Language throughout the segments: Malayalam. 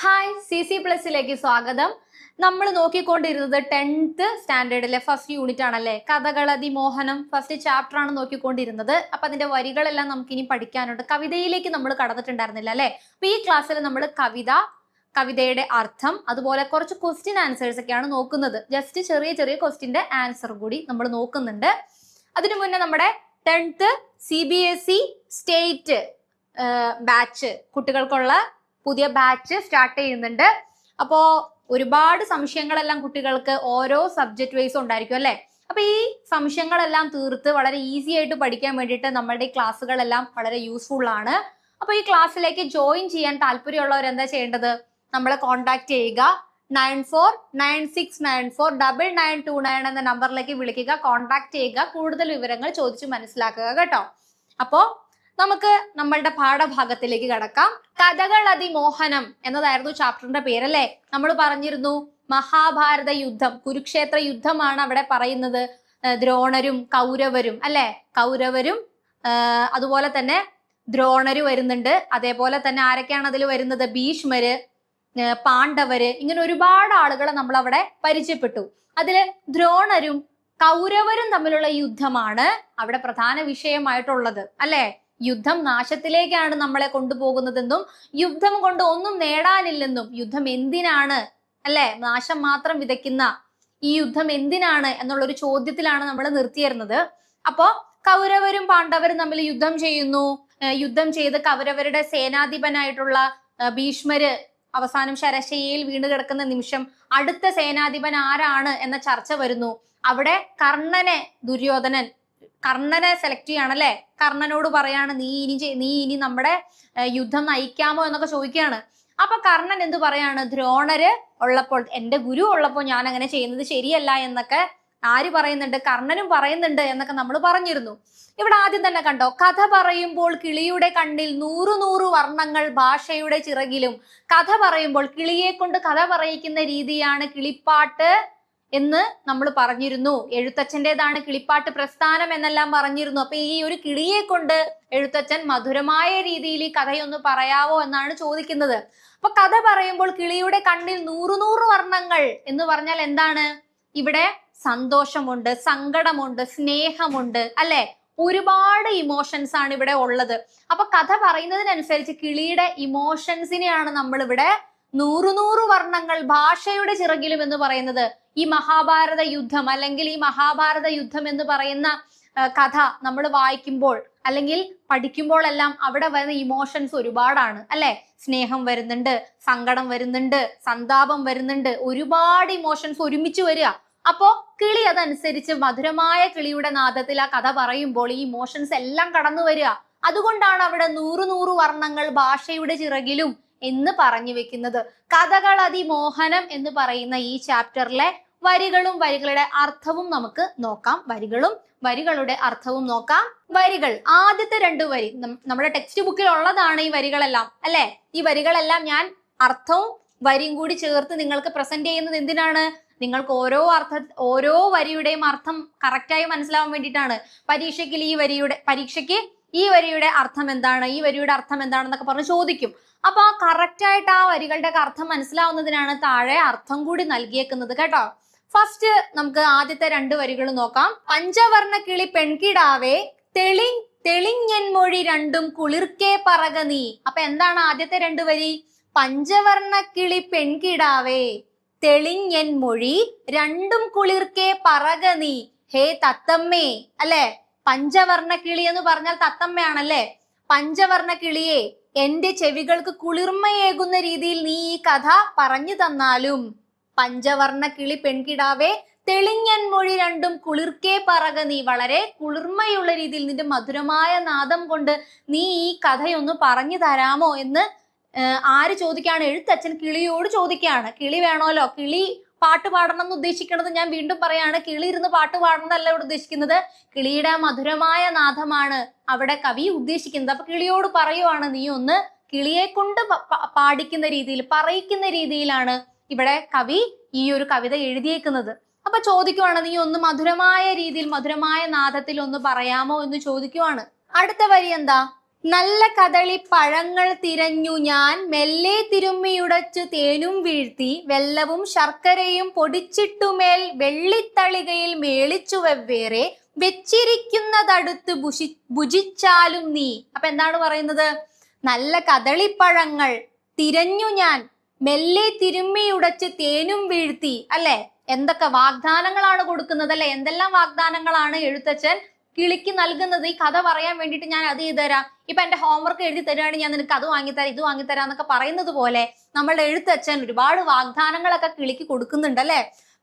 ഹായ്, CC+ലേക്ക് സ്വാഗതം. നമ്മൾ നോക്കിക്കൊണ്ടിരുന്നത് 10th സ്റ്റാൻഡേർഡിലെ ഫസ്റ്റ് യൂണിറ്റ് ആണല്ലേ. കഥകളതിമോഹനം ഫസ്റ്റ് ചാപ്റ്റർ ആണ് നോക്കിക്കൊണ്ടിരുന്നത്. അപ്പൊ അതിന്റെ വരികളെല്ലാം നമുക്ക് ഇനി പഠിക്കാനുണ്ട്. കവിതയിലേക്ക് നമ്മൾ കടന്നിട്ടുണ്ടായിരുന്നില്ല അല്ലെ. അപ്പൊ ഈ ക്ലാസ്സിൽ നമ്മൾ കവിതയുടെ അർത്ഥം, അതുപോലെ കുറച്ച് ക്വസ്റ്റ്യൻ ആൻസേഴ്സ് ഒക്കെയാണ് നോക്കുന്നത്. ജസ്റ്റ് ചെറിയ ക്വസ്റ്റ്യന്റെ ആൻസർ കൂടി നമ്മൾ നോക്കുന്നുണ്ട്. അതിനു മുന്നേ നമ്മുടെ 10th CBSE സ്റ്റേറ്റ് ബാച്ച് കുട്ടികൾക്കുള്ള പുതിയ ബാച്ച് സ്റ്റാർട്ട് ചെയ്യുന്നുണ്ട്. അപ്പോ ഒരുപാട് സംശയങ്ങളെല്ലാം കുട്ടികൾക്ക് ഓരോ സബ്ജക്ട് വൈസ് ഉണ്ടായിരിക്കും അല്ലെ. അപ്പൊ ഈ സംശയങ്ങളെല്ലാം തീർത്ത് വളരെ ഈസി ആയിട്ട് പഠിക്കാൻ വേണ്ടിയിട്ട് നമ്മുടെ ക്ലാസ്സുകളെല്ലാം വളരെ യൂസ്ഫുൾ ആണ്. അപ്പൊ ഈ ക്ലാസ്സിലേക്ക് ജോയിൻ ചെയ്യാൻ താല്പര്യമുള്ളവർ എന്താ ചെയ്യേണ്ടത്? നമ്മളെ കോൺടാക്ട് ചെയ്യുക. 9496949929 എന്ന നമ്പറിലേക്ക് വിളിക്കുക, കോൺടാക്ട് ചെയ്യുക, കൂടുതൽ വിവരങ്ങൾ ചോദിച്ചു മനസ്സിലാക്കുക കേട്ടോ. അപ്പോ നമുക്ക് നമ്മളുടെ പാഠഭാഗത്തിലേക്ക് കടക്കാം. കഥകളതിമോഹനം എന്നതായിരുന്നു ചാപ്റ്ററിന്റെ പേരല്ലേ. നമ്മൾ പറഞ്ഞിരുന്നു മഹാഭാരത യുദ്ധം, കുരുക്ഷേത്ര യുദ്ധമാണ് അവിടെ പറയുന്നത്. ദ്രോണരും കൗരവരും അല്ലെ, കൗരവരും അതുപോലെ തന്നെ ദ്രോണര് വരുന്നുണ്ട്. അതേപോലെ തന്നെ ആരൊക്കെയാണ് അതിൽ വരുന്നത്? ഭീഷ്മര്, പാണ്ഡവര്, ഇങ്ങനെ ഒരുപാട് ആളുകളെ നമ്മൾ അവിടെ പരിചയപ്പെട്ടു. അതില് ദ്രോണരും കൗരവരും തമ്മിലുള്ള യുദ്ധമാണ് അവിടെ പ്രധാന വിഷയമായിട്ടുള്ളത് അല്ലെ. യുദ്ധം നാശത്തിലേക്കാണ് നമ്മളെ കൊണ്ടുപോകുന്നതെന്നും യുദ്ധം കൊണ്ട് ഒന്നും നേടാനില്ലെന്നും യുദ്ധം എന്തിനാണ് അല്ലെ, നാശം മാത്രം വിതയ്ക്കുന്ന ഈ യുദ്ധം എന്തിനാണ് എന്നുള്ളൊരു ചോദ്യത്തിലാണ് നമ്മൾ നിർത്തിയിരുന്നത്. അപ്പോ കൗരവരും പാണ്ഡവരും തമ്മിൽ യുദ്ധം ചെയ്യുന്നു. യുദ്ധം ചെയ്ത് കൗരവരുടെ സേനാധിപനായിട്ടുള്ള ഭീഷ്മര് അവസാനം ശരശയ്യയിൽ വീണ് കിടക്കുന്ന നിമിഷം അടുത്ത സേനാധിപൻ ആരാണ് എന്ന ചർച്ച വരുന്നു. അവിടെ കർണനെ സെലക്ട് ചെയ്യണല്ലേ. കർണനോട് പറയാണ് നീ ഇനി നമ്മുടെ യുദ്ധം നയിക്കാമോ എന്നൊക്കെ ചോദിക്കുകയാണ്. അപ്പൊ കർണൻ എന്ത് പറയാണ്? ദ്രോണര് ഉള്ളപ്പോൾ, എന്റെ ഗുരു ഉള്ളപ്പോൾ ഞാൻ അങ്ങനെ ചെയ്യുന്നത് ശരിയല്ല എന്നൊക്കെ ആര് പറയുന്നുണ്ട്? കർണനും പറയുന്നുണ്ട് എന്നൊക്കെ നമ്മൾ പറഞ്ഞിരുന്നു. ഇവിടെ ആദ്യം തന്നെ കണ്ടോ, കഥ പറയുമ്പോൾ കിളിയുടെ കണ്ണിൽ 100 വർണ്ണങ്ങൾ ഭാഷയുടെ ചിറകിലും. കഥ പറയുമ്പോൾ കിളിയെ കൊണ്ട് കഥ പറയിക്കുന്ന രീതിയാണ് കിളിപ്പാട്ട് എന്ന് നമ്മൾ പറഞ്ഞിരുന്നു. എഴുത്തച്ഛൻ്റെതാണ് കിളിപ്പാട്ട് പ്രസ്ഥാനം എന്നെല്ലാം പറഞ്ഞിരുന്നു. അപ്പൊ ഈ ഒരു കിളിയെ കൊണ്ട് എഴുത്തച്ഛൻ മധുരമായ രീതിയിൽ ഈ കഥയൊന്ന് പറയാവോ എന്നാണ് ചോദിക്കുന്നത്. അപ്പൊ കഥ പറയുമ്പോൾ കിളിയുടെ കണ്ണിൽ 100 വർണ്ണങ്ങൾ എന്ന് പറഞ്ഞാൽ എന്താണ്? ഇവിടെ സന്തോഷമുണ്ട്, സങ്കടമുണ്ട്, സ്നേഹമുണ്ട് അല്ലെ. ഒരുപാട് ഇമോഷൻസ് ആണ് ഇവിടെ ഉള്ളത്. അപ്പൊ കഥ പറയുന്നതിനനുസരിച്ച് കിളിയുടെ ഇമോഷൻസിനെയാണ് നമ്മൾ ഇവിടെ 100 വർണ്ണങ്ങൾ ഭാഷയുടെ ചിറകിലും എന്ന് പറയുന്നത്. ഈ മഹാഭാരത യുദ്ധം അല്ലെങ്കിൽ ഈ മഹാഭാരത യുദ്ധം എന്ന് പറയുന്ന കഥ നമ്മൾ വായിക്കുമ്പോൾ അല്ലെങ്കിൽ പഠിക്കുമ്പോഴെല്ലാം അവിടെ വരുന്ന ഇമോഷൻസ് ഒരുപാടാണ് അല്ലെ. സ്നേഹം വരുന്നുണ്ട്, സങ്കടം വരുന്നുണ്ട്, സന്താപം വരുന്നുണ്ട്, ഒരുപാട് ഇമോഷൻസ് ഒരുമിച്ച് വരിക. അപ്പോ കിളി അതനുസരിച്ച് മധുരമായ കിളിയുടെ നാദത്തിൽ ആ കഥ പറയുമ്പോൾ ഈ ഇമോഷൻസ് എല്ലാം കടന്നു വരിക. അതുകൊണ്ടാണ് അവിടെ 100 വർണ്ണങ്ങൾ ഭാഷയുടെ ചിറകിലും എന്ന് പറഞ്ഞു വെക്കുന്നത്. കഥകളതിമോഹനം എന്ന് പറയുന്ന ഈ ചാപ്റ്ററിലെ വരികളും വരികളുടെ അർത്ഥവും നമുക്ക് നോക്കാം. വരികളുടെ അർത്ഥവും നോക്കാം. വരികൾ, ആദ്യത്തെ 2 വരി നമ്മുടെ ടെക്സ്റ്റ് ബുക്കിൽ ഉള്ളതാണ് ഈ വരികളെല്ലാം അല്ലെ. ഈ വരികളെല്ലാം ഞാൻ അർത്ഥവും വരിയും കൂടി ചേർത്ത് നിങ്ങൾക്ക് പ്രസന്റ് ചെയ്യുന്നത് എന്തിനാണ്? നിങ്ങൾക്ക് ഓരോ വരിയുടെയും അർത്ഥം കറക്റ്റായി മനസ്സിലാവാൻ വേണ്ടിയിട്ടാണ്. പരീക്ഷയ്ക്ക് ഈ വരിയുടെ അർത്ഥം എന്താണ്, ഈ വരിയുടെ അർത്ഥം എന്താണെന്നൊക്കെ പറഞ്ഞ് ചോദിക്കും. അപ്പൊ ആ കറക്റ്റ് ആയിട്ട് ആ വരികളുടെ ഒക്കെ മനസ്സിലാവുന്നതിനാണ് താഴെ അർത്ഥം കൂടി നൽകിയേക്കുന്നത് കേട്ടോ. ഫസ്റ്റ് നമുക്ക് ആദ്യത്തെ 2 വരികൾ നോക്കാം. പഞ്ചവർണ്ണ കിളി പെൺകിടാവേ തെളിഞ്ഞൻ മൊഴി രണ്ടും കുളിർക്കേ പറക നീ. അപ്പൊ എന്താണ് ആദ്യത്തെ 2 വരി? പഞ്ചവർണ്ണ കിളി പെൺകിടാവേ തെളിഞ്ഞൻ മൊഴി രണ്ടും കുളിർക്കേ പറക നീ. ഹേ തത്തമ്മേ അല്ലെ. പഞ്ചവർണ്ണ കിളി എന്ന് പറഞ്ഞാൽ തത്തമ്മയാണല്ലേ. പഞ്ചവർണ്ണ കിളിയെ എന്റെ ചെവികൾക്ക് കുളിർമയേകുന്ന രീതിയിൽ നീ ഈ കഥ പറഞ്ഞു തന്നാലും. പഞ്ചവർണ്ണ കിളി പെൺകിടാവേ തെളിഞ്ഞൻ മൊഴി രണ്ടും കുളിർക്കേ പറക നീ. വളരെ കുളിർമയുള്ള രീതിയിൽ നിന്റെ മധുരമായ നാദം കൊണ്ട് നീ ഈ കഥയൊന്ന് പറഞ്ഞു തരാമോ എന്ന് ആര് ചോദിക്കുകയാണ്? എഴുത്തച്ഛൻ കിളിയോട് ചോദിക്കുകയാണ്. കിളി വേണമല്ലോ. കിളി പാട്ട് പാടണം എന്ന് ഉദ്ദേശിക്കുന്നത്, ഞാൻ വീണ്ടും പറയാണ്, കിളി ഇരുന്ന് പാട്ട് പാടണമെന്നല്ല ഇവിടെ ഉദ്ദേശിക്കുന്നത്. കിളിയുടെ മധുരമായ നാദമാണ് അവിടെ കവി ഉദ്ദേശിക്കുന്നത്. അപ്പൊ കിളിയോട് പറയുവാണ്, നീ ഒന്ന് കിളിയെ കൊണ്ട് പാടിക്കുന്ന രീതിയിൽ, പറയിക്കുന്ന രീതിയിലാണ് ഇവിടെ കവി ഈ ഒരു കവിത എഴുതിയേക്കുന്നത്. അപ്പൊ ചോദിക്കുവാണ്, നീ ഒന്ന് മധുരമായ രീതിയിൽ, മധുരമായ നാദത്തിൽ ഒന്ന് പറയാമോ എന്ന് ചോദിക്കുവാണ്. അടുത്ത വരി എന്താ? നല്ല കദളി പഴങ്ങൾ തിരഞ്ഞു ഞാൻ മെല്ലെ തിരുമ്മിയുടച്ചു തേനും വീഴ്ത്തി വെല്ലവും ശർക്കരയും പൊടിച്ചിട്ടുമേൽ വെള്ളിത്തളികയിൽ മേളിച്ചു വെവ്വേറെ വെച്ചിരിക്കുന്നതടുത്ത് ഭുജിച്ചാലും നീ. അപ്പൊ എന്താണ് പറയുന്നത്? നല്ല കദളിപ്പഴങ്ങൾ തിരഞ്ഞു ഞാൻ മെല്ലെ തിരുമ്മിയുടച്ച് തേനും വീഴ്ത്തി, അല്ലെ? എന്തൊക്കെ വാഗ്ദാനങ്ങളാണ് കൊടുക്കുന്നത്, അല്ലെ? എന്തെല്ലാം വാഗ്ദാനങ്ങളാണ് എഴുത്തച്ഛൻ കിളിക്ക് നൽകുന്നത്. ഈ കഥ പറയാൻ വേണ്ടിയിട്ട് ഞാൻ അത് ചെയ്തു തരാം, ഇപ്പൊ എന്റെ ഹോംവർക്ക് എഴുതി തരുവാണെങ്കിൽ ഞാൻ നിനക്ക് അത് വാങ്ങിത്തരാം ഇത് വാങ്ങിത്തരാം എന്നൊക്കെ പറയുന്നത് പോലെ നമ്മളുടെ എഴുത്തച്ഛൻ ഒരുപാട് വാഗ്ദാനങ്ങളൊക്കെ കിളിക്ക് കൊടുക്കുന്നുണ്ട്, അല്ലെ?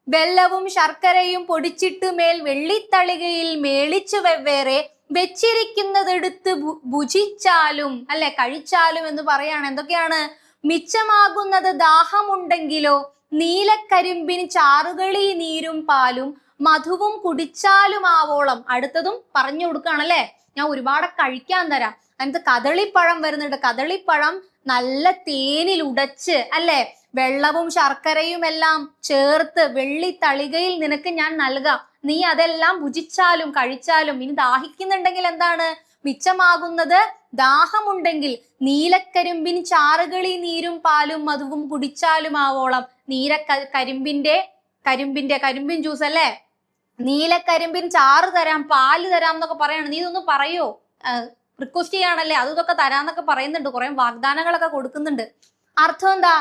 വെല്ലവും ശർക്കരയും പൊടിച്ചിട്ട് മേൽ വെള്ളിത്തളികയിൽ മേളിച്ചു വെവ്വേറെ വെച്ചിരിക്കുന്നതെടുത്ത് ഭുജിച്ചാലും, അല്ലെ? കഴിച്ചാലും എന്ന് പറയാണ്. എന്തൊക്കെയാണ്? മിച്ചമാകുന്നത് ദാഹമുണ്ടെങ്കിലോ നീലക്കരിമ്പിന് ചാറുകളി നീരും പാലും മധുവും കുടിച്ചാലും ആവോളം. അടുത്തതും പറഞ്ഞു കൊടുക്കുകയാണല്ലേ, ഞാൻ ഒരുപാട് കഴിക്കാൻ തരാം. അതിനകത്ത് കദളിപ്പഴം വരുന്നുണ്ട്. കദളിപ്പഴം നല്ല തേനിൽ ഉടച്ച്, അല്ലെ? വെള്ളവും ശർക്കരയും എല്ലാം ചേർത്ത് വെള്ളിത്തളികയിൽ നിനക്ക് ഞാൻ നൽകാം. നീ അതെല്ലാം ഭുജിച്ചാലും കഴിച്ചാലും. ഇനി ദാഹിക്കുന്നുണ്ടെങ്കിൽ എന്താണ്? മിച്ചമാകുന്നത് ദാഹമുണ്ടെങ്കിൽ നീലക്കരിമ്പിന് ചാറുകളി നീരും പാലും മധുവും കുടിച്ചാലും ആവോളം. കരിമ്പിൻ ജ്യൂസ്, അല്ലെ? നീലക്കരിമ്പിൻ ചാറ് തരാം, പാല് തരാം എന്നൊക്കെ പറയാണ്. നീ ഇതൊന്നും പറയോ? റിക്വസ്റ്റ് ചെയ്യാണല്ലേ, അതൊക്കെ തരാന്നൊക്കെ പറയുന്നുണ്ട്. കുറെ വാഗ്ദാനങ്ങളൊക്കെ കൊടുക്കുന്നുണ്ട്. അർത്ഥം എന്താ?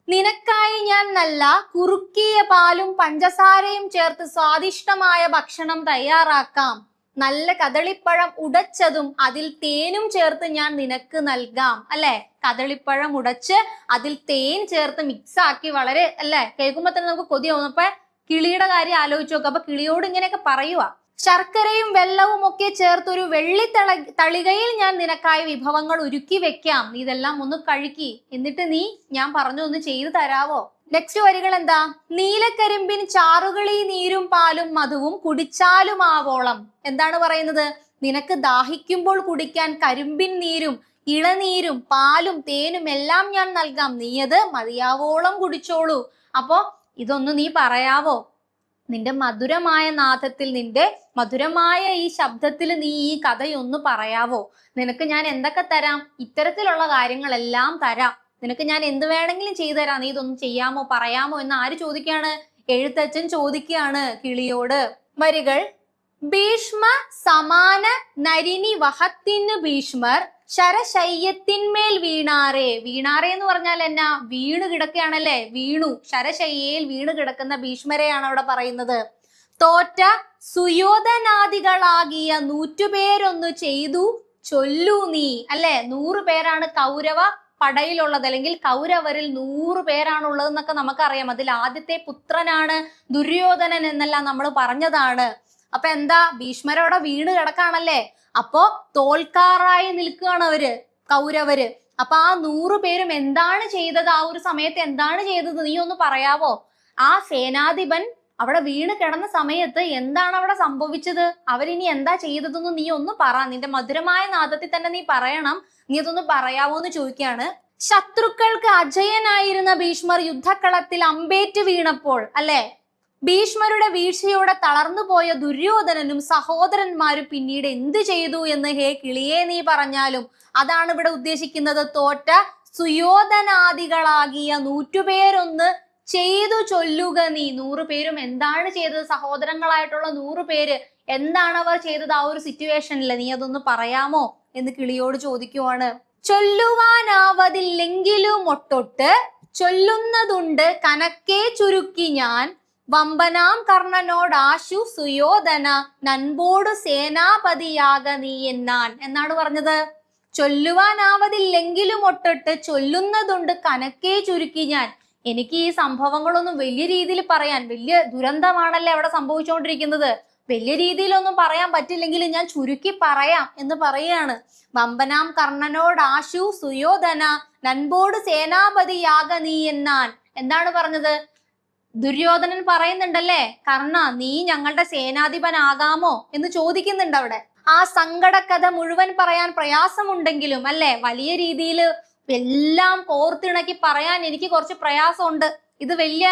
നിനക്കായി ഞാൻ നല്ല കുറുക്കിയ പാലും പഞ്ചസാരയും ചേർത്ത് സ്വാദിഷ്ടമായ ഭക്ഷണം തയ്യാറാക്കാം. നല്ല കദളിപ്പഴം ഉടച്ചതും അതിൽ തേനും ചേർത്ത് ഞാൻ നിനക്ക് നൽകാം, അല്ലെ? കദളിപ്പഴം ഉടച്ച് അതിൽ തേൻ ചേർത്ത് മിക്സ് ആക്കി, വളരെ, അല്ലെ? കേൾക്കുമ്പോ തന്നെ നമുക്ക് കൊതിയാവും. അപ്പൊ കിളിയുടെ കാര്യം ആലോചിച്ച് നോക്കുക. അപ്പൊ കിളിയോട് ഇങ്ങനെയൊക്കെ പറയുക. ശർക്കരയും വെള്ളവും ഒക്കെ ചേർത്തൊരു തളികയിൽ ഞാൻ നിനക്കായി വിഭവങ്ങൾ ഒരുക്കി വെക്കാം. നീ ഇതെല്ലാം ഒന്ന് കഴിക്കി, എന്നിട്ട് നീ ഞാൻ പറഞ്ഞു ഒന്ന് ചെയ്തു തരാവോ? നെക്സ്റ്റ് വരികൾ എന്താ? നീലക്കരിമ്പിൻ ചാറുകളി നീരും പാലും മധുവും കുടിച്ചാലും ആവോളം. എന്താണ് പറയുന്നത്? നിനക്ക് ദാഹിക്കുമ്പോൾ കുടിക്കാൻ കരിമ്പിൻ നീരും ഇളനീരും പാലും തേനും എല്ലാം ഞാൻ നൽകാം. നീ അത് മതിയാവോളം കുടിച്ചോളൂ. അപ്പോ ഇതൊന്ന് നീ പറയാവോ? നിന്റെ മധുരമായ നാദത്തിൽ, നിന്റെ മധുരമായ ഈ ശബ്ദത്തിൽ നീ ഈ കഥയൊന്ന് പറയാവോ? നിനക്ക് ഞാൻ എന്തൊക്കെ തരാം? ഇത്തരത്തിലുള്ള കാര്യങ്ങളെല്ലാം തരാം. നിനക്ക് ഞാൻ എന്ത് വേണമെങ്കിലും ചെയ്തു തരാം. നീ ഇതൊന്നും ചെയ്യാമോ, പറയാമോ എന്ന് ആര് ചോദിക്കുകയാണ്? എഴുത്തച്ഛൻ ചോദിക്കുകയാണ് കിളിയോട്. വരികൾ: ഭീഷ്മ സമാന നരിനി വഹത്തിന് ഭീഷ്മർ ശരശയ്യത്തിന്മേൽ വീണാറേ. വീണാറേ എന്ന് പറഞ്ഞാൽ എന്നാ? വീണു കിടക്കുകയാണല്ലേ, വീണു. ശരശയ്യയിൽ വീണു കിടക്കുന്ന ഭീഷ്മരെയാണ് അവിടെ പറയുന്നത്. തോറ്റ സുയോധനാദികളാകിയ 100 പേരൊന്നു ചെയ്തു ചൊല്ലു നീ, അല്ലെ? 100 പേരാണ് കൗരവ പടയിലുള്ളത്, അല്ലെങ്കിൽ കൗരവരിൽ 100 പേരാണുള്ളത് എന്നൊക്കെ നമുക്കറിയാം. അതിൽ ആദ്യത്തെ പുത്രനാണ് ദുര്യോധനൻ എന്നെല്ലാം നമ്മൾ പറഞ്ഞതാണ്. അപ്പൊ എന്താ? ഭീഷ്മരോടെ വീണ് കിടക്കാണല്ലേ. അപ്പോ തോൽക്കാറായി നിൽക്കുകയാണ് അവര്, കൗരവര്. അപ്പൊ ആ 100 പേരും എന്താണ് ചെയ്തത്? ആ ഒരു സമയത്ത് എന്താണ് ചെയ്തത്? നീ ഒന്ന് പറയാവോ? ആ സേനാധിപൻ അവിടെ വീണ് കിടന്ന സമയത്ത് എന്താണ് അവിടെ സംഭവിച്ചത്? അവരിനി എന്താ ചെയ്തതെന്ന് നീ ഒന്ന് പറ. നിന്റെ മധുരമായ നാദത്തിൽ തന്നെ നീ പറയണം. നീ അതൊന്ന് പറയാവോ എന്ന് ചോദിക്കുകയാണ്. ശത്രുക്കൾക്ക് അജയനായിരുന്ന ഭീഷ്മർ യുദ്ധക്കളത്തിൽ അമ്പേറ്റ് വീണപ്പോൾ, അല്ലെ? ഭീഷ്മരുടെ വീഴ്ചയോടെ തളർന്നുപോയ ദുര്യോധനനും സഹോദരന്മാരും പിന്നീട് എന്ത് ചെയ്തു എന്ന് ഹേ കിളിയെ നീ പറഞ്ഞാലും. അതാണ് ഇവിടെ ഉദ്ദേശിക്കുന്നത്. തോറ്റ സുയോധനാദികളാകിയ 100 പേരൊന്ന് ചെയ്തു ചൊല്ലുക നീ. 100 പേരും എന്താണ് ചെയ്തത്? സഹോദരങ്ങളായിട്ടുള്ള 100 പേര് എന്താണ് അവർ ചെയ്തത് ആ ഒരു സിറ്റുവേഷനിൽ? നീ അതൊന്ന് പറയാമോ എന്ന് കിളിയോട് ചോദിക്കുവാണ്. ചൊല്ലുവാനാവതില്ലെങ്കിലും ഒട്ടൊട്ട് ചൊല്ലുന്നതുണ്ട് കനക്കെ ചുരുക്കി ഞാൻ വമ്പനാം കർണനോടാശു സുയോധന നൻപോടു സേനാപതിയാക നീ എന്നാൻ. എന്നാണ് പറഞ്ഞത്? ചൊല്ലുവാനാവതില്ലെങ്കിലും ഒട്ടൊട്ട് ചൊല്ലുന്നതുണ്ട് കനക്കെ ചുരുക്കി ഞാൻ. എനിക്ക് ഈ സംഭവങ്ങളൊന്നും വലിയ രീതിയിൽ പറയാൻ, വലിയ ദുരന്തമാണല്ലേ അവിടെ സംഭവിച്ചുകൊണ്ടിരിക്കുന്നത്, വലിയ രീതിയിലൊന്നും പറയാൻ പറ്റില്ലെങ്കിൽ ഞാൻ ചുരുക്കി പറയാം എന്ന് പറയുകയാണ്. വമ്പനാം കർണനോടാശു സുയോധന നൻപോട് സേനാപതിയാക നീ എന്നാൻ. എന്താണ് പറഞ്ഞത്? ദുര്യോധനൻ പറയുന്നുണ്ടല്ലേ, കർണ നീ ഞങ്ങളുടെ സേനാധിപനാകാമോ എന്ന് ചോദിക്കുന്നുണ്ട് അവിടെ. ആ സങ്കടക്കഥ മുഴുവൻ പറയാൻ പ്രയാസമുണ്ടെങ്കിലും, അല്ലെ, വലിയ രീതിയിൽ എല്ലാം കോർത്തിണക്കി പറയാൻ എനിക്ക് കുറച്ച് പ്രയാസമുണ്ട് ഇത് വലിയ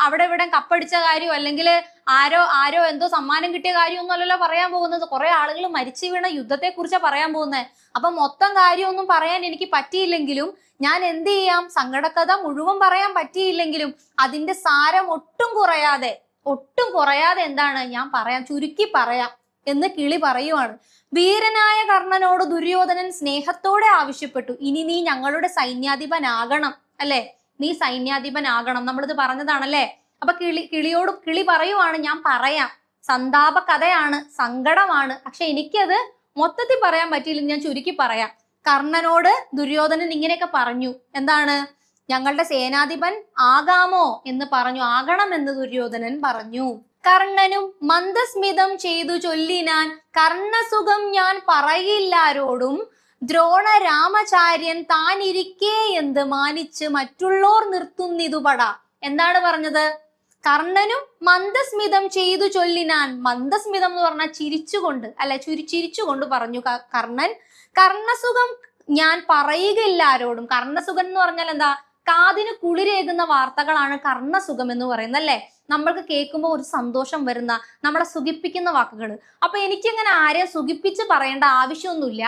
അവിടെ ഇവിടെ കപ്പടിച്ച കാര്യമോ അല്ലെങ്കിൽ ആരോ എന്തോ സമ്മാനം കിട്ടിയ കാര്യമൊന്നും അല്ലല്ലോ പറയാൻ പോകുന്നത്. കുറെ ആളുകൾ മരിച്ചു വീണ യുദ്ധത്തെ കുറിച്ചാണ് പറയാൻ പോകുന്നത്. അപ്പൊ മൊത്തം കാര്യമൊന്നും പറയാൻ എനിക്ക് പറ്റിയില്ലെങ്കിലും ഞാൻ എന്ത് ചെയ്യാം, സങ്കടകഥ മുഴുവൻ പറയാൻ പറ്റിയില്ലെങ്കിലും അതിന്റെ സാരം ഒട്ടും കുറയാതെ എന്താണ് ഞാൻ പറയാം, ചുരുക്കി പറയാം എന്ന് കിളി പറയുവാണ്. വീരനായ കർണനോട് ദുര്യോധനൻ സ്നേഹത്തോടെ ആവശ്യപ്പെട്ടു, ഇനി നീ ഞങ്ങളുടെ സൈന്യാധിപനാകണം, അല്ലെ, നീ സൈന്യാധിപനാകണം. നമ്മളിത് പറഞ്ഞതാണല്ലേ. അപ്പൊ കിളി പറയുവാണ്, ഞാൻ പറയാം, സന്താപ കഥയാണ്, സങ്കടമാണ്, പക്ഷെ എനിക്കത് മൊത്തത്തിൽ പറയാൻ പറ്റിയില്ല, ഞാൻ ചുരുക്കി പറയാം. കർണനോട് ദുര്യോധനൻ ഇങ്ങനെയൊക്കെ പറഞ്ഞു, എന്താണ്, ഞങ്ങളുടെ സേനാധിപൻ ആകാമോ എന്ന് പറഞ്ഞു, ആകണമെന്ന് ദുര്യോധനൻ പറഞ്ഞു. കർണനും മന്ദസ്മിതം ചെയ്തു ചൊല്ലിനാൻ, കർണസുഖം ഞാൻ പറയില്ലാരോടും, ദ്രോണ രാമചാര്യൻ താനിരിക്കേ എന്ത് മാനിച്ച് മറ്റുള്ളോർ നിർത്തുന്നിതുപട. എന്താണ് പറഞ്ഞത്? കർണനും മന്ദസ്മിതം ചെയ്തു ചൊല്ലിനാൻ. മന്ദസ്മിതം എന്ന് പറഞ്ഞാൽ ചിരിച്ചുകൊണ്ട്, അല്ലെ, ചിരിച്ചുകൊണ്ട് പറഞ്ഞു കർണൻ, കർണസുഖം ഞാൻ പറയുകയില്ല ആരോടും. കർണസുഖം എന്ന് പറഞ്ഞാൽ എന്താ? കാതിന് കുളിരേകുന്ന വാർത്തകളാണ് കർണസുഖം എന്ന് പറയുന്നത്, അല്ലെ, നമ്മൾക്ക് കേൾക്കുമ്പോൾ ഒരു സന്തോഷം വരുന്ന, നമ്മളെ സുഖിപ്പിക്കുന്ന വാക്കുകൾ. അപ്പൊ എനിക്കിങ്ങനെ ആരെയും സുഖിപ്പിച്ച് പറയേണ്ട ആവശ്യമൊന്നുമില്ല.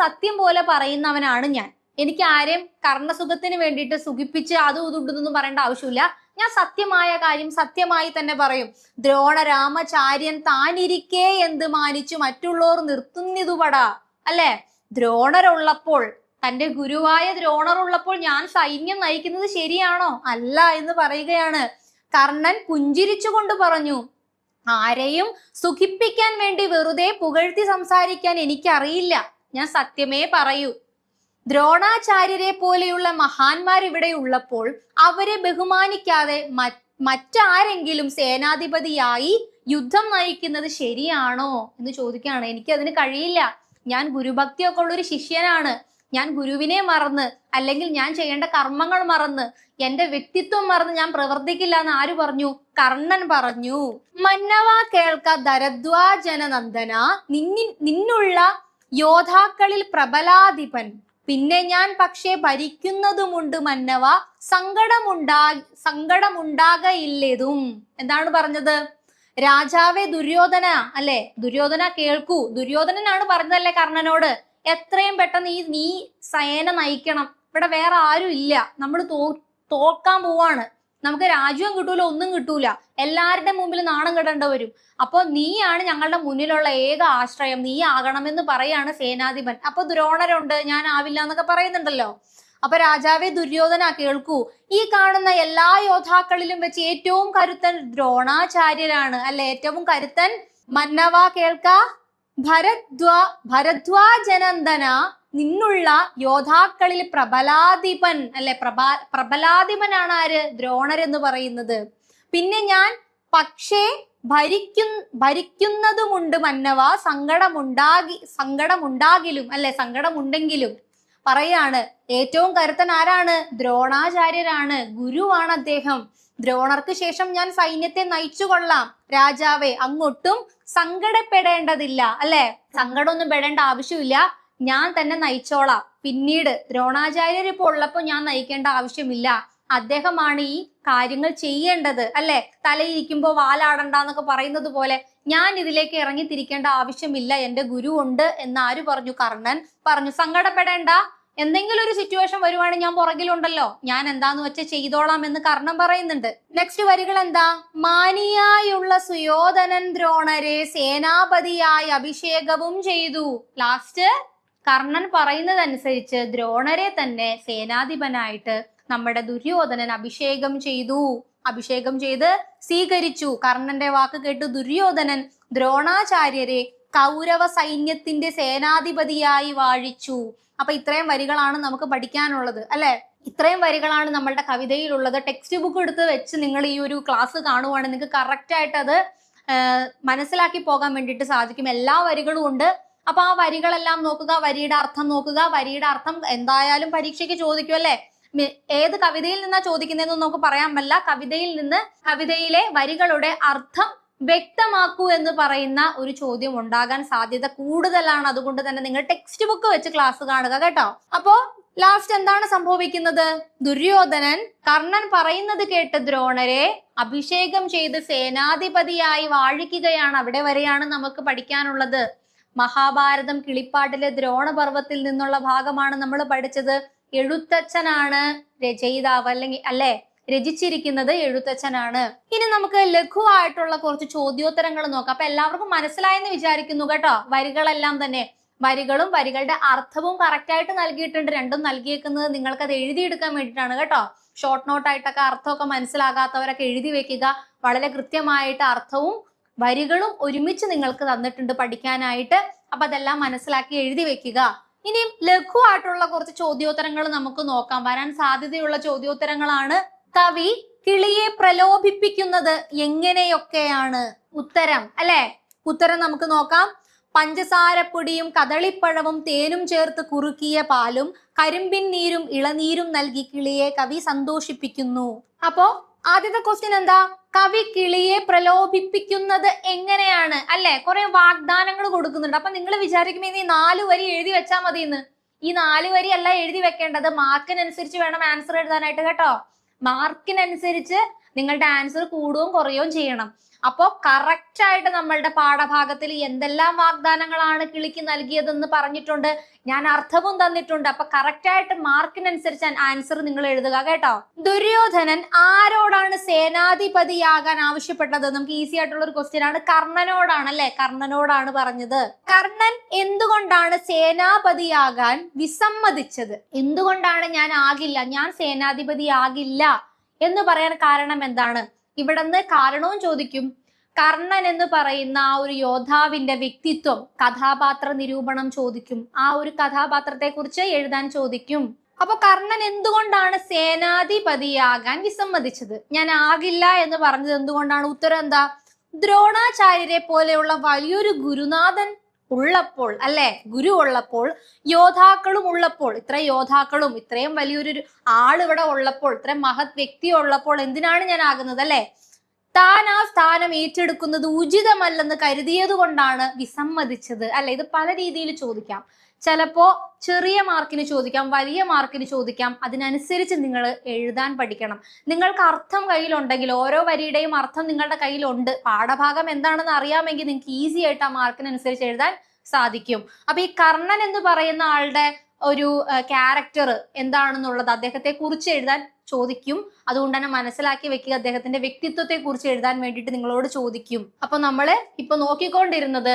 സത്യം പോലെ പറയുന്നവനാണ് ഞാൻ. എനിക്ക് ആരെയും കർണസുഖത്തിന് വേണ്ടിയിട്ട് സുഖിപ്പിച്ച് അതും ഇതുണ്ടെന്നൊന്നും പറയേണ്ട ആവശ്യമില്ല. ഞാൻ സത്യമായ കാര്യം സത്യമായി തന്നെ പറയും. ദ്രോണ രാമചാര്യൻ താനിരിക്കേ എന്ത് മാനിച്ചു മറ്റുള്ളവർ നിർത്തുന്നിതുപടാ, അല്ലെ, ദ്രോണരുള്ളപ്പോൾ, തന്റെ ഗുരുവായ ദ്രോണറുള്ളപ്പോൾ ഞാൻ സൈന്യം നയിക്കുന്നത് ശരിയാണോ? അല്ല എന്ന് പറയുകയാണ്. കർണൻ പുഞ്ചിരിച്ചുകൊണ്ട് പറഞ്ഞു, ആരെയും സുഖിപ്പിക്കാൻ വേണ്ടി വെറുതെ പുകഴ്ത്തി സംസാരിക്കാൻ എനിക്കറിയില്ല, ഞാൻ സത്യമേ പറയൂ. ദ്രോണാചാര്യരെ പോലെയുള്ള മഹാന്മാർ ഇവിടെ ഉള്ളപ്പോൾ അവരെ ബഹുമാനിക്കാതെ മറ്റാരെങ്കിലും സേനാധിപതിയായി യുദ്ധം നയിക്കുന്നത് ശരിയാണോ എന്ന് ചോദിക്കുകയാണ്. എനിക്കതിന് കഴിയില്ല. ഞാൻ ഗുരുഭക്തിയൊക്കെ ഉള്ളൊരു ശിഷ്യനാണ്. ഞാൻ ഗുരുവിനെ മറന്ന്, അല്ലെങ്കിൽ ഞാൻ ചെയ്യേണ്ട കർമ്മങ്ങൾ മറന്ന്, എന്റെ വ്യക്തിത്വം മറന്ന് ഞാൻ പ്രവർത്തിക്കില്ല എന്ന് ആര് പറഞ്ഞു? കർണൻ പറഞ്ഞു. മന്നവ കേൾക്ക ദരദ്വാജനനന്ദന, നിന്നുള്ള യോദ്ധാക്കളിൽ പ്രബലാധിപൻ, പിന്നെ ഞാൻ പക്ഷേ ഭരിക്കുന്നതുമുണ്ട് മന്നവ, സങ്കടമുണ്ടാകയില്ലതും. എന്താണ് പറഞ്ഞത്? രാജാവേ ദുര്യോധന, അല്ലെ, ദുര്യോധന കേൾക്കൂ. ദുര്യോധനനാണ് പറഞ്ഞതല്ലേ കർണനോട്, എത്രയും പെട്ടെന്ന് നീ സേന നയിക്കണം, ഇവിടെ വേറെ ആരും ഇല്ല, നമ്മൾ തോൽക്കാൻ പോവാണ്, നമുക്ക് രാജ്യവും കിട്ടൂല, ഒന്നും കിട്ടൂല, എല്ലാവരുടെ മുമ്പിൽ നാണം കെടേണ്ട വരും. അപ്പൊ നീയാണ് ഞങ്ങളുടെ മുന്നിലുള്ള ഏക ആശ്രയം, നീ ആകണമെന്ന് പറയാണ് സേനാധിപൻ. അപ്പൊ ദ്രോണരുണ്ട്, ഞാൻ ആവില്ല എന്നൊക്കെ പറയുന്നുണ്ടല്ലോ. അപ്പൊ രാജാവേ ദുര്യോധന കേൾക്കൂ, ഈ കാണുന്ന എല്ലാ യോദ്ധാക്കളിലും വെച്ച് ഏറ്റവും കരുത്തൻ ദ്രോണാചാര്യരാണ്, അല്ലെ, ഏറ്റവും കരുത്തൻ. മന്നവ കേൾക്ക ഭരദ്വാജനന്ദന, നിന്നുള്ള യോദ്ധാക്കളിൽ പ്രബലാധിപൻ, അല്ലെ, പ്രബലാധിപനാണ് ആര്? ദ്രോണരെന്ന് പറയുന്നത്. പിന്നെ ഞാൻ പക്ഷേ ഭരിക്കുന്നതുമുണ്ട് മന്നവ, സങ്കടമുണ്ടാകിലും, അല്ലെ, സങ്കടമുണ്ടെങ്കിലും പറയാണ്. ഏറ്റവും കരുത്തൻ ആരാണ്? ദ്രോണാചാര്യരാണ്, ഗുരുവാണ് അദ്ദേഹം. ദ്രോണർക്ക് ശേഷം ഞാൻ സൈന്യത്തെ നയിച്ചു കൊള്ളാം രാജാവേ, അങ്ങോട്ടും സങ്കടപ്പെടേണ്ടതില്ല, അല്ലെ, സങ്കടമൊന്നും പെടേണ്ട ആവശ്യമില്ല, ഞാൻ തന്നെ നയിച്ചോളാം. പിന്നീട് ദ്രോണാചാര്യർ ഇപ്പോൾ ഉള്ളപ്പോ ഞാൻ നയിക്കേണ്ട ആവശ്യമില്ല, അദ്ദേഹമാണ് ഈ കാര്യങ്ങൾ ചെയ്യേണ്ടത്, അല്ലെ, തലയിരിക്കുമ്പോ വാലാടണ്ടെന്നൊക്കെ പറയുന്നത് പോലെ ഞാൻ ഇതിലേക്ക് ഇറങ്ങി തിരിക്കേണ്ട ആവശ്യമില്ല, എന്റെ ഗുരു ഉണ്ട് എന്ന് ആര് പറഞ്ഞു? കർണൻ പറഞ്ഞു. സങ്കടപ്പെടേണ്ട, എന്തെങ്കിലും ഒരു സിറ്റുവേഷൻ വരുവാണെങ്കിൽ ഞാൻ പുറകിലുണ്ടല്ലോ, ഞാൻ എന്താന്ന് വെച്ച് ചെയ്തോളാം എന്ന് കർണൻ പറയുന്നുണ്ട്. നെക്സ്റ്റ് വരികൾ എന്താ? മാനിയായുള്ള സുയോധനൻ ദ്രോണരെ സേനാപതിയായി അഭിഷേകവും ചെയ്തു. ലാസ്റ്റ് കർണൻ പറയുന്നതനുസരിച്ച് ദ്രോണരെ തന്നെ സേനാധിപനായിട്ട് നമ്മുടെ ദുര്യോധനൻ അഭിഷേകം ചെയ്ത് സ്വീകരിച്ചു. കർണന്റെ വാക്ക് കേട്ട് ദുര്യോധനൻ ദ്രോണാചാര്യരെ കൗരവ സൈന്യത്തിന്റെ സേനാധിപതിയായി വാഴിച്ചു. അപ്പൊ ഇത്രയും വരികളാണ് നമുക്ക് പഠിക്കാനുള്ളത്, അല്ലെ, ഇത്രയും വരികളാണ് നമ്മളുടെ കവിതയിലുള്ളത്. ടെക്സ്റ്റ് ബുക്ക് എടുത്ത് വെച്ച് നിങ്ങൾ ഈ ഒരു ക്ലാസ് കാണുവാണെങ്കിൽ നിങ്ങൾക്ക് കറക്റ്റ് ആയിട്ട് അത് മനസ്സിലാക്കി പോകാൻ വേണ്ടിയിട്ട് സാധിക്കും. എല്ലാ വരികളും ഉണ്ട്. അപ്പൊ ആ വരികളെല്ലാം നോക്കുക, വരിയുടെ അർത്ഥം നോക്കുക. വരിയുടെ അർത്ഥം എന്തായാലും പരീക്ഷയ്ക്ക് ചോദിക്കും, അല്ലെ. ഏത് കവിതയിൽ നിന്നാ ചോദിക്കുന്നതെന്ന് നമുക്ക് പറയാൻ പറ്റില്ല. കവിതയിലെ വരികളുടെ അർത്ഥം വ്യക്തമാക്കൂ എന്ന് പറയുന്ന ഒരു ചോദ്യം ഉണ്ടാകാൻ സാധ്യത കൂടുതലാണ്. അതുകൊണ്ട് തന്നെ നിങ്ങൾ ടെക്സ്റ്റ് ബുക്ക് വെച്ച് ക്ലാസ് കാണുക കേട്ടോ. അപ്പോ ലാസ്റ്റ് എന്താണ് സംഭവിക്കുന്നത്? ദുര്യോധനൻ കർണൻ പറയുന്നത് കേട്ട് ദ്രോണരെ അഭിഷേകം ചെയ്ത് സേനാധിപതിയായി വാഴിക്കുകയാണ്. അവിടെ വരെയാണ് നമുക്ക് പഠിക്കാനുള്ളത്. മഹാഭാരതം കിളിപ്പാട്ടിലെ ദ്രോണപർവത്തിൽ നിന്നുള്ള ഭാഗമാണ് നമ്മൾ പഠിച്ചത്. എഴുത്തച്ഛനാണ് രചയിതാവ്, അല്ലെങ്കിൽ അല്ലെ രചിച്ചിരിക്കുന്നത് എഴുത്തച്ഛനാണ്. ഇനി നമുക്ക് ലഘുവായിട്ടുള്ള കുറച്ച് ചോദ്യോത്തരങ്ങൾ നോക്കാം. അപ്പൊ എല്ലാവർക്കും മനസ്സിലായെന്ന് വിചാരിക്കുന്നു കേട്ടോ. വരികളെല്ലാം തന്നെ വരികളും വരികളുടെ അർത്ഥവും കറക്റ്റ് ആയിട്ട് നൽകിയിട്ടുണ്ട്. രണ്ടും നൽകിയേക്കുന്നത് നിങ്ങൾക്ക് അത് എഴുതിയെടുക്കാൻ വേണ്ടിയിട്ടാണ് കേട്ടോ. ഷോർട്ട് നോട്ടായിട്ടൊക്കെ അർത്ഥമൊക്കെ മനസ്സിലാകാത്തവരൊക്കെ എഴുതി വെക്കുക. വളരെ കൃത്യമായിട്ട് അർത്ഥവും വരികളും ഒരുമിച്ച് നിങ്ങൾക്ക് തന്നിട്ടുണ്ട് പഠിക്കാനായിട്ട്. അപ്പൊ അതെല്ലാം മനസ്സിലാക്കി എഴുതി വെക്കുക. ഇനിയും ലഘുവായിട്ടുള്ള കുറച്ച് ചോദ്യോത്തരങ്ങൾ നമുക്ക് നോക്കാം. വരാൻ സാധ്യതയുള്ള ചോദ്യോത്തരങ്ങളാണ്. കവി കിളിയെ പ്രലോഭിപ്പിക്കുന്നത് എങ്ങനെയൊക്കെയാണ്? ഉത്തരം അല്ലെ, ഉത്തരം നമുക്ക് നോക്കാം. പഞ്ചസാരപ്പൊടിയും കദളിപ്പഴവും തേനും ചേർത്ത് കുറുക്കിയ പാലും കരിമ്പിൻ നീരും ഇളനീരും നൽകി കിളിയെ കവി സന്തോഷിപ്പിക്കുന്നു. അപ്പോ ആദ്യത്തെ ക്വസ്റ്റ്യൻ എന്താ? കവി കിളിയെ പ്രലോഭിപ്പിക്കുന്നത് എങ്ങനെയാണ് അല്ലെ? കുറെ വാഗ്ദാനങ്ങൾ കൊടുക്കുന്നുണ്ട്. അപ്പൊ നിങ്ങൾ വിചാരിക്കുമ്പോ ഈ 4 വരി എഴുതി വെച്ചാൽ മതി എന്ന്. ഈ 4 വരി അല്ല എഴുതി വെക്കേണ്ടത്. മാർക്കിനനുസരിച്ച് വേണം ആൻസർ എഴുതാനായിട്ട് കേട്ടോ. മാർക്കിനനുസരിച്ച് നിങ്ങളുടെ ആൻസർ കൂടുകയും കുറയുകയും ചെയ്യണം. അപ്പോ കറക്റ്റ് ആയിട്ട് നമ്മളുടെ പാഠഭാഗത്തിൽ എന്തെല്ലാം വാഗ്ദാനങ്ങളാണ് കിളിക്ക് നൽകിയതെന്ന് പറഞ്ഞിട്ടുണ്ട്. ഞാൻ അർത്ഥവും തന്നിട്ടുണ്ട്. അപ്പൊ കറക്റ്റ് ആയിട്ട് മാർക്കിനനുസരിച്ച് ആൻസർ നിങ്ങൾ എഴുതുക കേട്ടോ. ദുര്യോധനൻ ആരോടാണ് സേനാധിപതിയാകാൻ ആവശ്യപ്പെട്ടത്? നമുക്ക് ഈസി ആയിട്ടുള്ള ഒരു ക്വസ്റ്റ്യൻ ആണ്. കർണനോടാണ് അല്ലെ, കർണനോടാണ് പറഞ്ഞത്. കർണൻ എന്തുകൊണ്ടാണ് സേനാപതിയാകാൻ വിസമ്മതിച്ചത്? എന്തുകൊണ്ടാണ് ഞാൻ സേനാധിപതി ആകില്ല എന്ന് പറയാൻ കാരണം എന്താണ്? ഇവിടുന്ന് കാരണവും ചോദിക്കും. കർണൻ എന്ന് പറയുന്ന ആ ഒരു യോദ്ധാവിന്റെ വ്യക്തിത്വം, കഥാപാത്ര നിരൂപണം ചോദിക്കും. ആ ഒരു കഥാപാത്രത്തെ കുറിച്ച് എഴുതാൻ ചോദിക്കും. അപ്പൊ കർണൻ എന്തുകൊണ്ടാണ് സേനാധിപതിയാകാൻ വിസമ്മതിച്ചത്? ഞാൻ ആകില്ല എന്ന് പറഞ്ഞത് എന്തുകൊണ്ടാണ്? ഉത്തരം എന്താ? ദ്രോണാചാര്യരെ പോലെയുള്ള വലിയൊരു ഗുരുനാഥൻ ഉള്ളപ്പോൾ അല്ലെ, ഗുരു ഉള്ളപ്പോൾ, യോദ്ധാക്കളും ഉള്ളപ്പോൾ, ഇത്രയും വലിയൊരു ആളിവിടെ ഉള്ളപ്പോൾ, ഇത്രയും മഹത് വ്യക്തി ഉള്ളപ്പോൾ എന്തിനാണ് ഞാൻ ആകുന്നത് അല്ലെ? താൻ ആ സ്ഥാനം ഏറ്റെടുക്കുന്നത് ഉചിതമല്ലെന്ന് കരുതിയത് കൊണ്ടാണ് വിസമ്മതിച്ചത് അല്ലെ. ഇത് പല രീതിയിൽ ചോദിക്കാം. ചിലപ്പോ ചെറിയ മാർക്കിന് ചോദിക്കാം, വലിയ മാർക്കിന് ചോദിക്കാം. അതിനനുസരിച്ച് നിങ്ങൾ എഴുതാൻ പഠിക്കണം. നിങ്ങൾക്ക് അർത്ഥം കയ്യിലുണ്ടെങ്കിൽ, ഓരോ വരിയുടെയും അർത്ഥം നിങ്ങളുടെ കയ്യിലുണ്ട്, പാഠഭാഗം എന്താണെന്ന് അറിയാമെങ്കിൽ നിങ്ങൾക്ക് ഈസി ആയിട്ട് ആ മാർക്കിനനുസരിച്ച് എഴുതാൻ സാധിക്കും. അപ്പൊ ഈ കർണൻ എന്ന് പറയുന്ന ആളുടെ ഒരു ക്യാരക്ടർ എന്താണെന്നുള്ളത് അദ്ദേഹത്തെ കുറിച്ച് എഴുതാൻ ചോദിക്കും. അതുകൊണ്ട് തന്നെ മനസ്സിലാക്കി വെക്കുക. അദ്ദേഹത്തിന്റെ വ്യക്തിത്വത്തെ കുറിച്ച് എഴുതാൻ വേണ്ടിയിട്ട് നിങ്ങളോട് ചോദിക്കും. അപ്പൊ നമ്മള് ഇപ്പൊ നോക്കിക്കൊണ്ടിരുന്നത്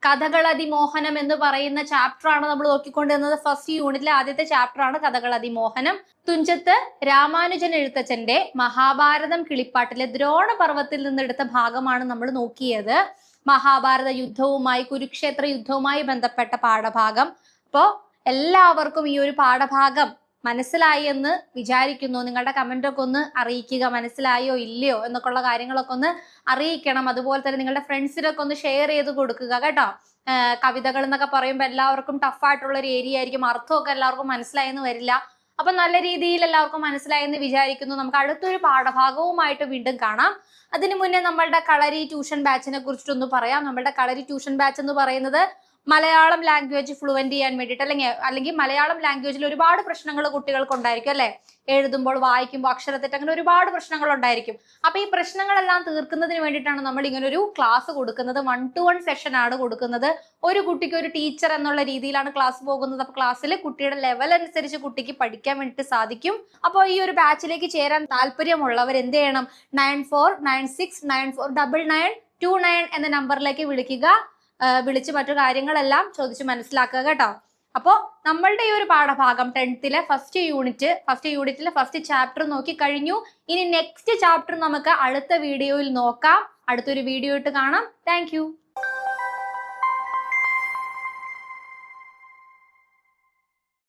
കഥകളതിമോഹനം എന്ന് പറയുന്ന ചാപ്റ്റർ ആണ് നമ്മൾ നോക്കിക്കൊണ്ടിരുന്നത്. ഫസ്റ്റ് യൂണിറ്റിലെ ആദ്യത്തെ ചാപ്റ്റർ ആണ് കഥകളതിമോഹനം. തുഞ്ചത്ത് രാമാനുജൻ എഴുത്തച്ഛന്റെ മഹാഭാരതം കിളിപ്പാട്ടിലെ ദ്രോണപർവത്തിൽ നിന്നെടുത്ത ഭാഗമാണ് നമ്മൾ നോക്കിയത്. മഹാഭാരത യുദ്ധവുമായി, കുരുക്ഷേത്ര യുദ്ധവുമായി ബന്ധപ്പെട്ട പാഠഭാഗം. അപ്പോ എല്ലാവർക്കും ഈ ഒരു പാഠഭാഗം മനസ്സിലായി എന്ന് വിചാരിക്കുന്നു. നിങ്ങളുടെ കമന്റ് ഒക്കെ ഒന്ന് അറിയിക്കുക. മനസ്സിലായോ ഇല്ലയോ എന്നൊക്കെയുള്ള കാര്യങ്ങളൊക്കെ ഒന്ന് അറിയിക്കണം. അതുപോലെ തന്നെ നിങ്ങളുടെ ഫ്രണ്ട്സിനൊക്കെ ഒന്ന് ഷെയർ ചെയ്ത് കൊടുക്കുക കേട്ടോ. കവിതകൾ എന്നൊക്കെ പറയുമ്പോൾ എല്ലാവർക്കും ടഫായിട്ടുള്ള ഒരു ഏരിയ ആയിരിക്കും. അർത്ഥമൊക്കെ എല്ലാവർക്കും മനസ്സിലായെന്ന് വരില്ല. അപ്പൊ നല്ല രീതിയിൽ എല്ലാവർക്കും മനസ്സിലായെന്ന് വിചാരിക്കുന്നു. നമുക്ക് അടുത്തൊരു പാഠഭാഗവുമായിട്ട് വീണ്ടും കാണാം. അതിനു മുന്നേ നമ്മളുടെ കളരി ട്യൂഷൻ ബാച്ചിനെ കുറിച്ചിട്ടൊന്ന് പറയാം. നമ്മളുടെ കളരി ട്യൂഷൻ ബാച്ച് എന്ന് പറയുന്നത് മലയാളം ലാംഗ്വേജ് ഫ്ലുവന്റ് ചെയ്യാൻ വേണ്ടിയിട്ട്, അല്ലെങ്കിൽ മലയാളം ലാംഗ്വേജിൽ ഒരുപാട് പ്രശ്നങ്ങൾ കുട്ടികൾക്ക് ഉണ്ടായിരിക്കും അല്ലെ. എഴുതുമ്പോൾ, വായിക്കുമ്പോൾ അക്ഷരത്തെറ്റ്, അങ്ങനെ ഒരുപാട് പ്രശ്നങ്ങൾ ഉണ്ടായിരിക്കും. അപ്പൊ ഈ പ്രശ്നങ്ങളെല്ലാം തീർക്കുന്നതിന് വേണ്ടിയിട്ടാണ് നമ്മൾ ഇങ്ങനെ ഒരു ക്ലാസ് കൊടുക്കുന്നത്. 1-to-1 സെഷൻ ആണ് കൊടുക്കുന്നത്. ഒരു കുട്ടിക്ക് ഒരു ടീച്ചർ എന്നുള്ള രീതിയിലാണ് ക്ലാസ് പോകുന്നത്. അപ്പൊ ക്ലാസ്സിൽ കുട്ടിയുടെ ലെവൽ അനുസരിച്ച് കുട്ടിക്ക് പഠിക്കാൻ വേണ്ടിയിട്ട് സാധിക്കും. അപ്പോൾ ഈ ഒരു ബാച്ചിലേക്ക് ചേരാൻ താല്പര്യമുള്ളവർ എന്ത് ചെയ്യണം? 9496949929 എന്ന നമ്പറിലേക്ക് വിളിക്കുക. വിളിച്ച് മറ്റു കാര്യങ്ങളെല്ലാം ചോദിച്ച് മനസ്സിലാക്കുക കേട്ടോ. അപ്പോൾ നമ്മളുടെ ഈ ഒരു പാഠഭാഗം 10th ഫസ്റ്റ് യൂണിറ്റിലെ ഫസ്റ്റ് ചാപ്റ്റർ നോക്കി കഴിഞ്ഞു. ഇനി നെക്സ്റ്റ് ചാപ്റ്റർ നമുക്ക് അടുത്ത വീഡിയോയിൽ നോക്കാം. അടുത്തൊരു വീഡിയോ ഇട്ട് കാണാം. താങ്ക്